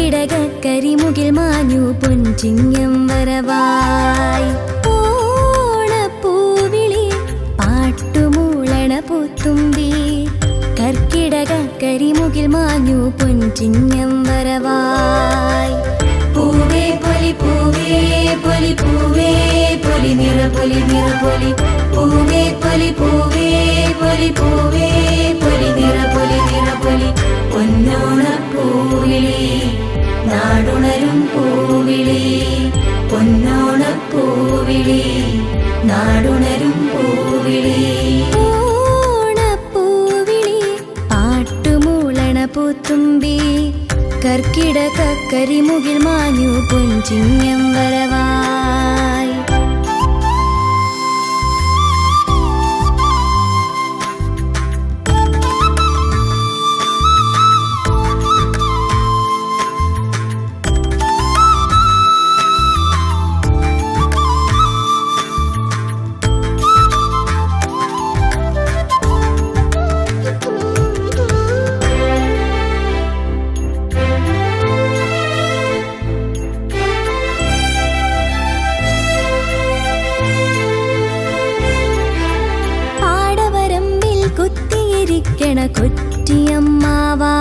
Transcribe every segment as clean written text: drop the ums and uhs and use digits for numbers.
കർക്കിടക കരിമുകിൽ മാഞ്ഞു പൊൻചിങ്ങം വരവായി. ഓണപ്പൂവിളി പാട്ടുമൂളണ പൂത്തുമ്പി കർക്കിടക കരിമുകിൽ മാഞ്ഞു പൊൻചിങ്ങം വരവായി. പൂവേ പൊലി പൂവേ പൊലി പൂവേ പൊലി നിറ പൊലി നിറ പൊലി പൂവേ പൊലി പൂവേ പൊലി പൂവേ പൊലി നിറ പൊലി നിറ പൊലി പൊന്നോണപ്പൂവിളി നാടുണരും പൂവിളി പൊന്നോണപ്പൂവിളി നാടുണരും പൂവിളി. ഓണപ്പൂവിളി പാട്ടുമൂളണ പൂത്തുമ്പി കർക്കിടക കരിമുകിൽ മാഞ്ഞു പൊൻചിങ്ങം വരവായി. കൊറ്റിയമ്മാവാ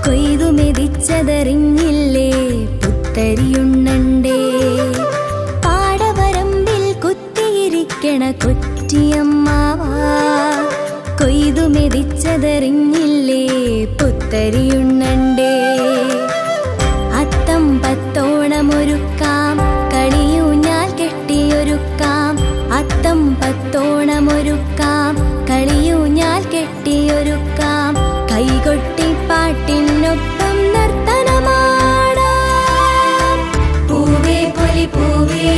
കൊയ്തു മെതിച്ചതറിഞ്ഞില്ലേ പുത്തരിയുണ്ണണ്ടേ. പാടവരമ്പിൽ കുത്തിയിരിക്കണ കൊറ്റിയമ്മാവാ കൊയ്തു മെതിച്ചതറിഞ്ഞില്ലേ പുത്തരിയുണ്ണണ്ടേ.